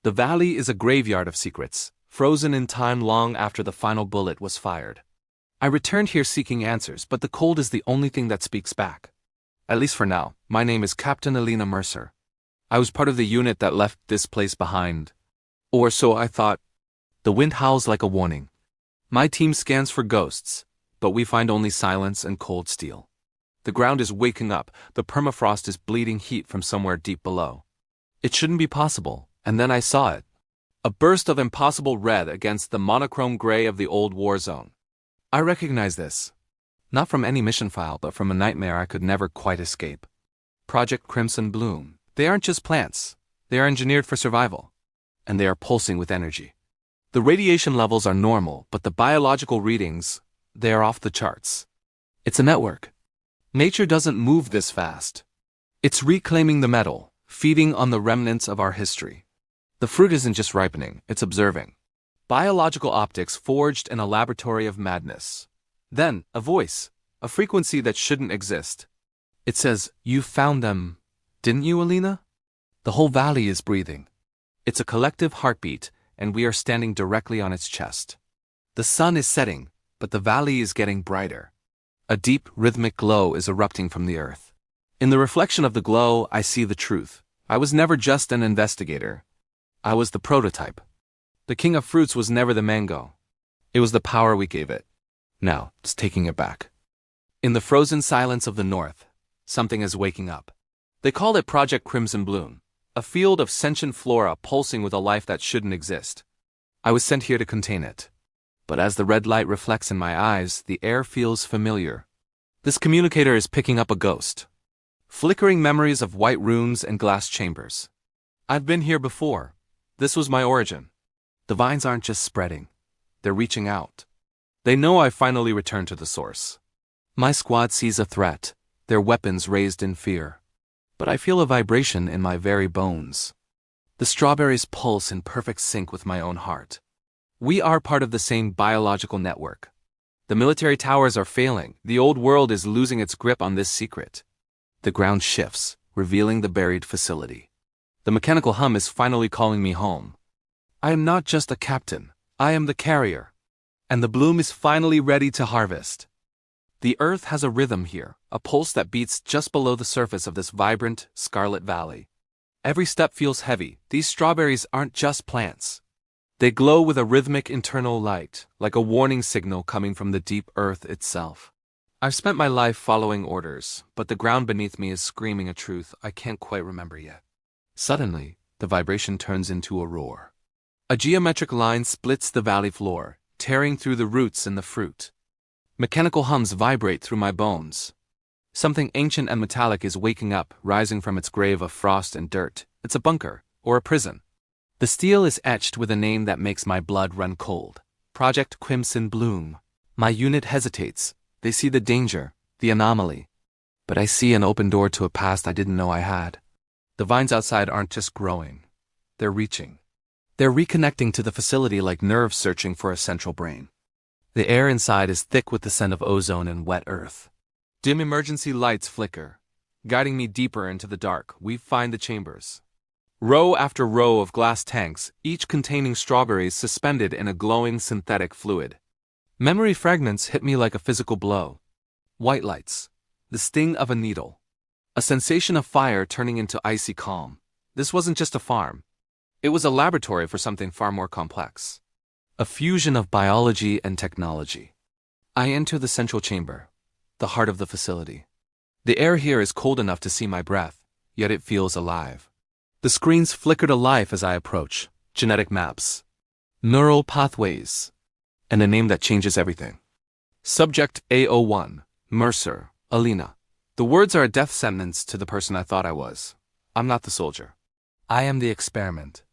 The valley is a graveyard of secrets, frozen in time long after the final bullet was fired. I returned here seeking answers, but the cold is the only thing that speaks back. At least for now. My name is Captain Elena Mercer. I was part of the unit that left this place behind. Or so I thought. The wind howls like a warning. My team scans for ghosts, but we find only silence and cold steel. The ground is waking up, the permafrost is bleeding heat from somewhere deep below. It shouldn't be possible, and then I saw it. A burst of impossible red against the monochrome gray of the old war zone. I recognize this. Not from any mission file, but from a nightmare I could never quite escape. Project Crimson Bloom. They aren't just plants. They are engineered for survival. And they are pulsing with energy. The radiation levels are normal, but the biological readings, they are off the charts. It's a network. Nature doesn't move this fast. It's reclaiming the metal, feeding on the remnants of our history. The fruit isn't just ripening, it's observing. Biological optics forged in a laboratory of madness. Then, a voice, a frequency that shouldn't exist. It says, "You found them, didn't you, Alina?" The whole valley is breathing. It's a collective heartbeat, and we are standing directly on its chest. The sun is setting, but the valley is getting brighter. A deep, rhythmic glow is erupting from the earth. In the reflection of the glow, I see the truth. I was never just an investigator. I was the prototype. The king of fruits was never the mango. It was the power we gave it. Now, it's taking it back. In the frozen silence of the north, something is waking up. They call it Project Crimson Bloom, a field of sentient flora pulsing with a life that shouldn't exist. I was sent here to contain it. But as the red light reflects in my eyes, the air feels familiar. This communicator is picking up a ghost. Flickering memories of white rooms and glass chambers. I've been here before. This was my origin. The vines aren't just spreading. They're reaching out. They know I finally returned to the source. My squad sees a threat, their weapons raised in fear. But I feel a vibration in my very bones. The strawberries pulse in perfect sync with my own heart. We are part of the same biological network. The military towers are failing. The old world is losing its grip on this secret. The ground shifts, revealing the buried facility. The mechanical hum is finally calling me home. I am not just a captain. I am the carrier. And the bloom is finally ready to harvest. The earth has a rhythm here, a pulse that beats just below the surface of this vibrant, scarlet valley. Every step feels heavy. These strawberries aren't just plants. They glow with a rhythmic internal light, like a warning signal coming from the deep earth itself. I've spent my life following orders, but the ground beneath me is screaming a truth I can't quite remember yet. Suddenly, the vibration turns into a roar. A geometric line splits the valley floor, tearing through the roots and the fruit. Mechanical hums vibrate through my bones. Something ancient and metallic is waking up, rising from its grave of frost and dirt. It's a bunker, or a prison. The steel is etched with a name that makes my blood run cold. Project Crimson Bloom. My unit hesitates. They see the danger, the anomaly. But I see an open door to a past I didn't know I had. The vines outside aren't just growing. They're reaching. They're reconnecting to the facility like nerves searching for a central brain. The air inside is thick with the scent of ozone and wet earth. Dim emergency lights flicker. Guiding me deeper into the dark, we find the chambers. Row after row of glass tanks, each containing strawberries suspended in a glowing synthetic fluid. Memory fragments hit me like a physical blow. White lights. The sting of a needle. A sensation of fire turning into icy calm. This wasn't just a farm. It was a laboratory for something far more complex. A fusion of biology and technology. I enter the central chamber, the heart of the facility. The air here is cold enough to see my breath, yet it feels alive. The screens flicker to life as I approach. Genetic maps. Neural pathways. And a name that changes everything. Subject A01, Mercer, Alina. The words are a death sentence to the person I thought I was. I'm not the soldier. I am the experiment.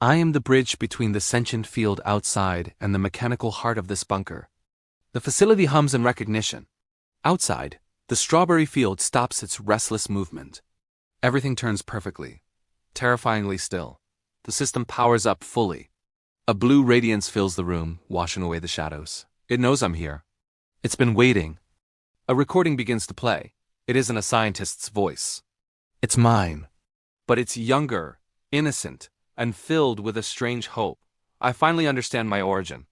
I am the bridge between the sentient field outside and the mechanical heart of this bunker. The facility hums in recognition. Outside, the strawberry field stops its restless movement. Everything turns perfectly, terrifyingly still. The system powers up fully. A blue radiance fills the room, washing away the shadows. It knows I'm here. It's been waiting. A recording begins to play. It isn't a scientist's voice. It's mine. But it's younger, innocent, and filled with a strange hope. I finally understand my origin.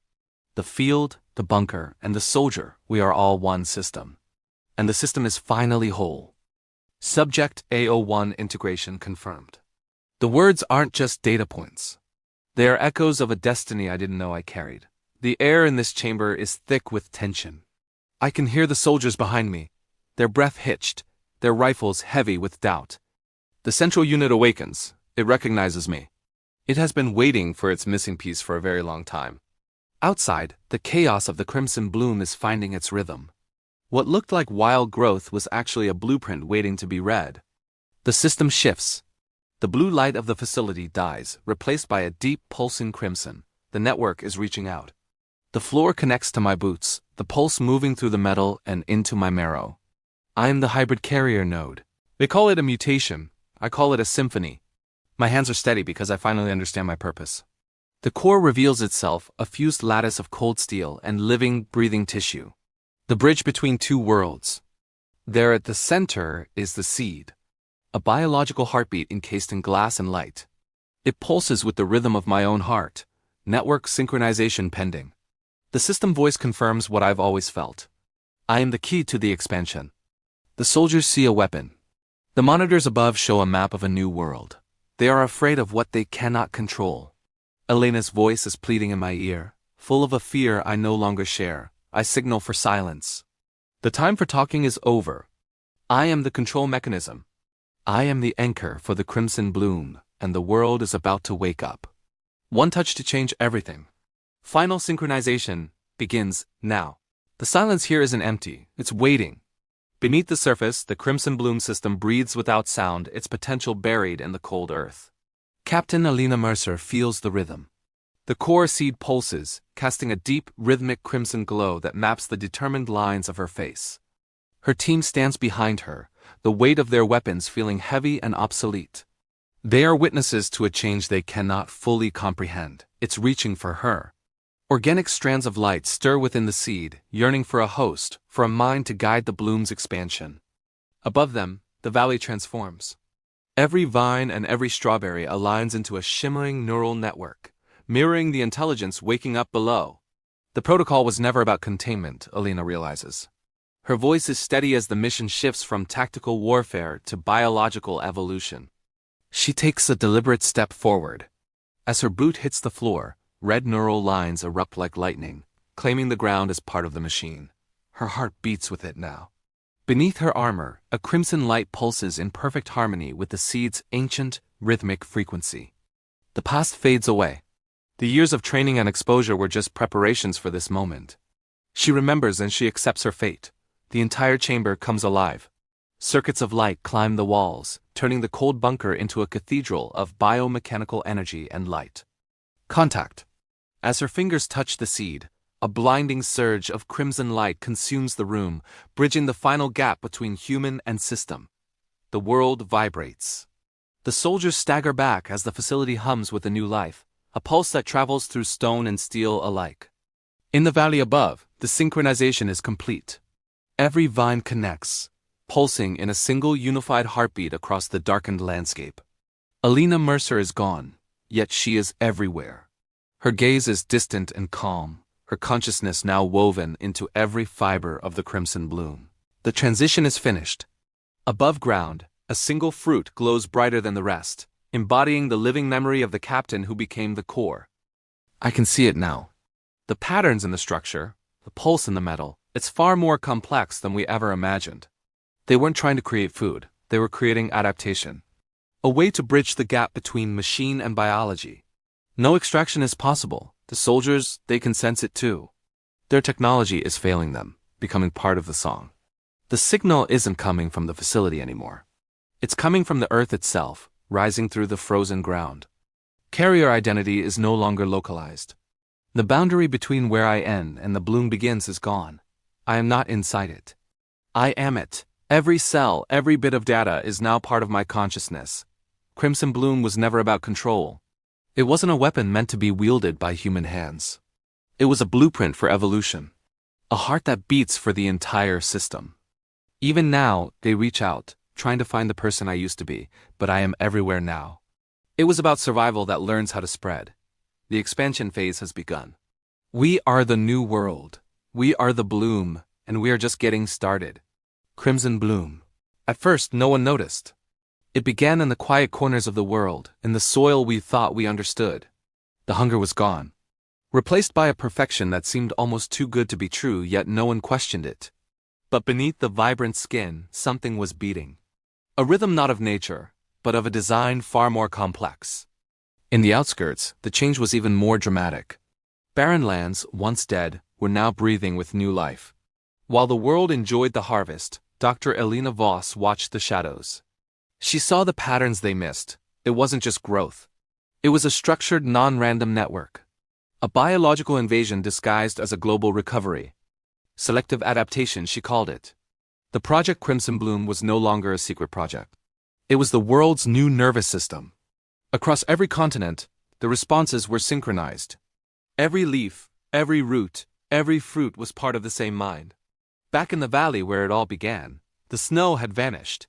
The field, the bunker, and the soldier, we are all one system. And the system is finally whole. Subject A01 integration confirmed. The words aren't just data points. They are echoes of a destiny I didn't know I carried. The air in this chamber is thick with tension. I can hear the soldiers behind me, their breath hitched, their rifles heavy with doubt. The central unit awakens. It recognizes me. It has been waiting for its missing piece for a very long time. Outside, the chaos of the crimson bloom is finding its rhythm. What looked like wild growth was actually a blueprint waiting to be read. The system shifts. The blue light of the facility dies, replaced by a deep, pulsing crimson. The network is reaching out. The floor connects to my boots, the pulse moving through the metal and into my marrow. I am the hybrid carrier node. They call it a mutation. I call it a symphony. My hands are steady because I finally understand my purpose. The core reveals itself, a fused lattice of cold steel and living, breathing tissue. The bridge between two worlds. There at the center is the seed. A biological heartbeat encased in glass and light. It pulses with the rhythm of my own heart. Network synchronization pending. The system voice confirms what I've always felt. I am the key to the expansion. The soldiers see a weapon. The monitors above show a map of a new world. They are afraid of what they cannot control. Elena's voice is pleading in my ear, full of a fear I no longer share. I signal for silence. The time for talking is over. I am the control mechanism. I am the anchor for the crimson bloom, and the world is about to wake up. One touch to change everything. Final synchronization begins now. The silence here isn't empty, it's waiting. Beneath the surface, the crimson bloom system breathes without sound, its potential buried in the cold earth. Captain Alina Mercer feels the rhythm. The core seed pulses, casting a deep, rhythmic crimson glow that maps the determined lines of her face. Her team stands behind her, the weight of their weapons feeling heavy and obsolete. They are witnesses to a change they cannot fully comprehend. It's reaching for her. Organic strands of light stir within the seed, yearning for a host, for a mind to guide the bloom's expansion. Above them, the valley transforms. Every vine and every strawberry aligns into a shimmering neural network, mirroring the intelligence waking up below. The protocol was never about containment, Alina realizes. Her voice is steady as the mission shifts from tactical warfare to biological evolution. She takes a deliberate step forward. As her boot hits the floor, red neural lines erupt like lightning, claiming the ground as part of the machine. Her heart beats with it now. Beneath her armor, a crimson light pulses in perfect harmony with the seed's ancient, rhythmic frequency. The past fades away. The years of training and exposure were just preparations for this moment. She remembers and she accepts her fate. The entire chamber comes alive. Circuits of light climb the walls, turning the cold bunker into a cathedral of biomechanical energy and light. Contact. As her fingers touch the seed, a blinding surge of crimson light consumes the room, bridging the final gap between human and system. The world vibrates. The soldiers stagger back as the facility hums with a new life, a pulse that travels through stone and steel alike. In the valley above, the synchronization is complete. Every vine connects, pulsing in a single unified heartbeat across the darkened landscape. Alina Mercer is gone, yet she is everywhere. Her gaze is distant and calm, her consciousness now woven into every fiber of the crimson bloom. The transition is finished. Above ground, a single fruit glows brighter than the rest, embodying the living memory of the captain who became the core. I can see it now. The patterns in the structure, the pulse in the metal, it's far more complex than we ever imagined. They weren't trying to create food, they were creating adaptation. A way to bridge the gap between machine and biology. No extraction is possible. The soldiers, they can sense it too. Their technology is failing them, becoming part of the song. The signal isn't coming from the facility anymore. It's coming from the earth itself, rising through the frozen ground. Carrier identity is no longer localized. The boundary between where I end and the bloom begins is gone. I am not inside it. I am it. Every cell, every bit of data is now part of my consciousness. Crimson Bloom was never about control. It wasn't a weapon meant to be wielded by human hands. It was a blueprint for evolution. A heart that beats for the entire system. Even now, they reach out, trying to find the person I used to be, but I am everywhere now. It was about survival that learns how to spread. The expansion phase has begun. We are the new world. We are the bloom, and we are just getting started. Crimson bloom. At first, no one noticed. It began in the quiet corners of the world, in the soil we thought we understood. The hunger was gone, replaced by a perfection that seemed almost too good to be true, yet no one questioned it. But beneath the vibrant skin, something was beating. A rhythm not of nature, but of a design far more complex. In the outskirts, the change was even more dramatic. Barren lands, once dead, were now breathing with new life. While the world enjoyed the harvest, Dr. Elena Voss watched the shadows. She saw the patterns they missed. It wasn't just growth. It was a structured, non-random network. A biological invasion disguised as a global recovery. Selective adaptation, she called it. The Project Crimson Bloom was no longer a secret project. It was the world's new nervous system. Across every continent, the responses were synchronized. Every leaf, every root, every fruit was part of the same mind. Back in the valley where it all began, the snow had vanished.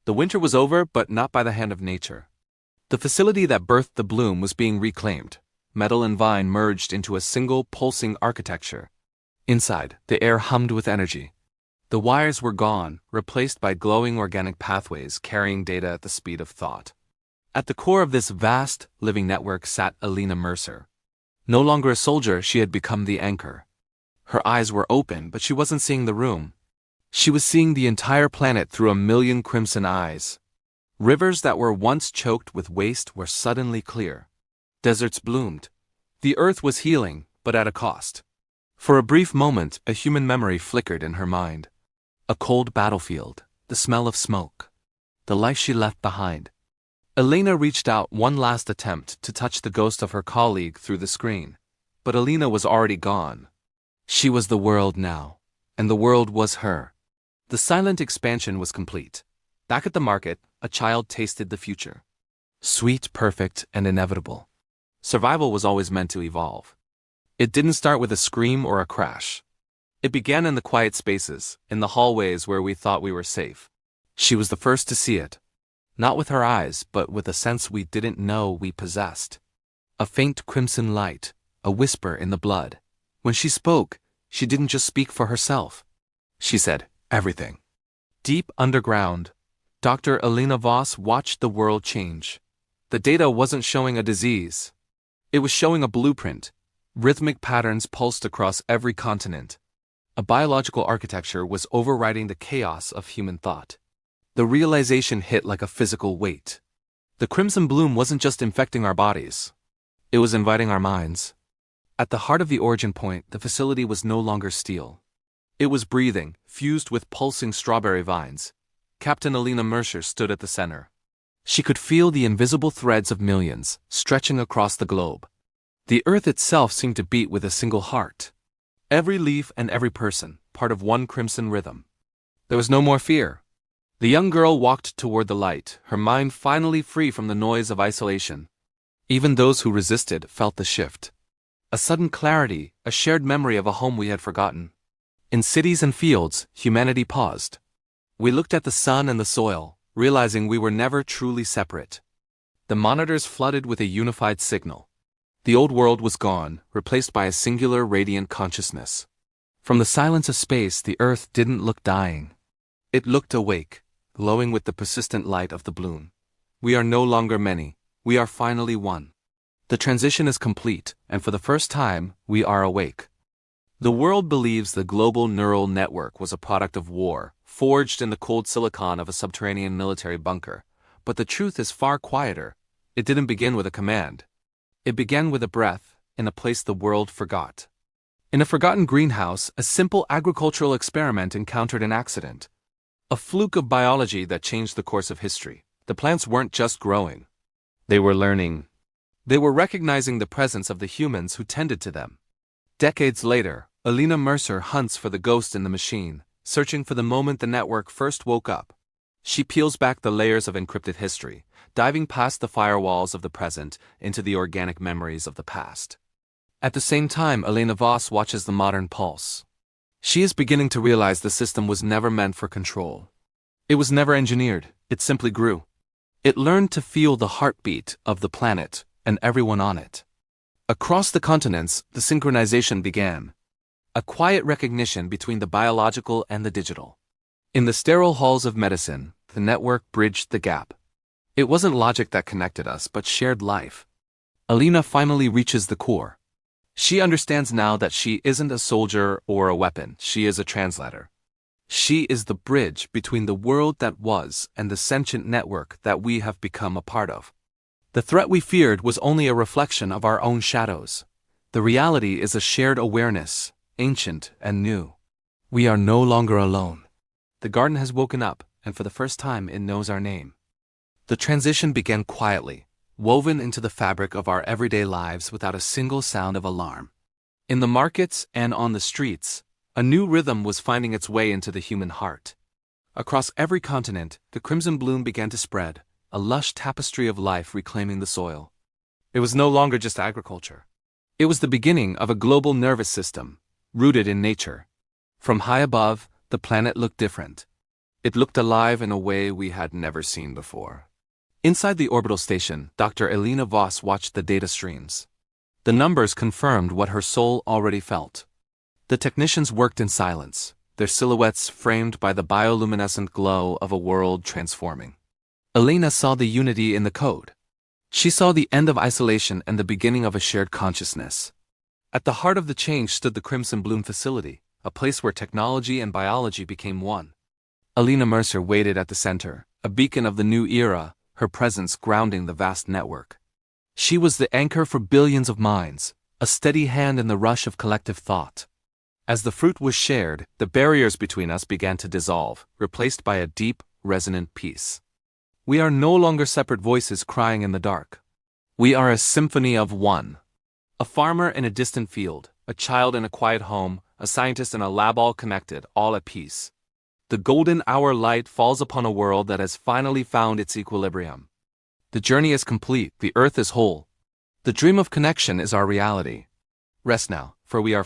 The winter was over, but not by the hand of nature. The facility that birthed the bloom was being reclaimed. Metal and vine merged into a single, pulsing architecture. Inside, the air hummed with energy. The wires were gone, replaced by glowing organic pathways carrying data at the speed of thought. At the core of this vast, living network sat Elena Mercer. No longer a soldier, she had become the anchor. Her eyes were open, but she wasn't seeing the room. She was seeing the entire planet through a million crimson eyes. Rivers that were once choked with waste were suddenly clear. Deserts bloomed. The earth was healing, but at a cost. For a brief moment, a human memory flickered in her mind. A cold battlefield, the smell of smoke, the life she left behind. Elena reached out one last attempt to touch the ghost of her colleague through the screen. But Elena was already gone. She was the world now, and the world was her. The silent expansion was complete. Back at the market, a child tasted the future. Sweet, perfect, and inevitable. Survival was always meant to evolve. It didn't start with a scream or a crash. It began in the quiet spaces, in the hallways where we thought we were safe. She was the first to see it. Not with her eyes, but with a sense we didn't know we possessed. A faint crimson light, a whisper in the blood. When she spoke, she didn't just speak for herself. She said everything. Deep underground, Dr. Elena Voss watched the world change. The data wasn't showing a disease. It was showing a blueprint. Rhythmic patterns pulsed across every continent. A biological architecture was overriding the chaos of human thought. The realization hit like a physical weight. The crimson bloom wasn't just infecting our bodies. It was inviting our minds. At the heart of the origin point, the facility was no longer steel. It was breathing, fused with pulsing strawberry vines. Captain Elena Mercer stood at the center. She could feel the invisible threads of millions, stretching across the globe. The earth itself seemed to beat with a single heart. Every leaf and every person, part of one crimson rhythm. There was no more fear. The young girl walked toward the light, her mind finally free from the noise of isolation. Even those who resisted felt the shift. A sudden clarity, a shared memory of a home we had forgotten. In cities and fields, humanity paused. We looked at the sun and the soil, realizing we were never truly separate. The monitors flooded with a unified signal. The old world was gone, replaced by a singular radiant consciousness. From the silence of space, the earth didn't look dying. It looked awake, glowing with the persistent light of the bloom. We are no longer many. We are finally one. The transition is complete, and for the first time, we are awake. The world believes the global neural network was a product of war, forged in the cold silicon of a subterranean military bunker. But the truth is far quieter. It didn't begin with a command. It began with a breath, in a place the world forgot. In a forgotten greenhouse, a simple agricultural experiment encountered an accident. A fluke of biology that changed the course of history. The plants weren't just growing. They were learning. They were recognizing the presence of the humans who tended to them. Decades later, Elena Mercer hunts for the ghost in the machine, searching for the moment the network first woke up. She peels back the layers of encrypted history, diving past the firewalls of the present into the organic memories of the past. At the same time, Elena Voss watches the modern pulse. She is beginning to realize the system was never meant for control. It was never engineered, it simply grew. It learned to feel the heartbeat of the planet and everyone on it. Across the continents, the synchronization began. A quiet recognition between the biological and the digital. In the sterile halls of medicine, the network bridged the gap. It wasn't logic that connected us, but shared life. Alina finally reaches the core. She understands now that she isn't a soldier or a weapon, she is a translator. She is the bridge between the world that was and the sentient network that we have become a part of. The threat we feared was only a reflection of our own shadows. The reality is a shared awareness, ancient and new. We are no longer alone. The garden has woken up, and for the first time it knows our name. The transition began quietly, woven into the fabric of our everyday lives without a single sound of alarm. In the markets and on the streets, a new rhythm was finding its way into the human heart. Across every continent, the crimson bloom began to spread, a lush tapestry of life reclaiming the soil. It was no longer just agriculture. It was the beginning of a global nervous system, rooted in nature. From high above, the planet looked different. It looked alive in a way we had never seen before. Inside the orbital station, Dr. Elena Voss watched the data streams. The numbers confirmed what her soul already felt. The technicians worked in silence, their silhouettes framed by the bioluminescent glow of a world transforming. Elena saw the unity in the code. She saw the end of isolation and the beginning of a shared consciousness. At the heart of the change stood the Crimson Bloom facility, a place where technology and biology became one. Alina Mercer waited at the center, a beacon of the new era, her presence grounding the vast network. She was the anchor for billions of minds, a steady hand in the rush of collective thought. As the fruit was shared, the barriers between us began to dissolve, replaced by a deep, resonant peace. We are no longer separate voices crying in the dark. We are a symphony of one. A farmer in a distant field, a child in a quiet home, a scientist in a lab, all connected, all at peace. The golden hour light falls upon a world that has finally found its equilibrium. The journey is complete, the earth is whole. The dream of connection is our reality. Rest now, for we are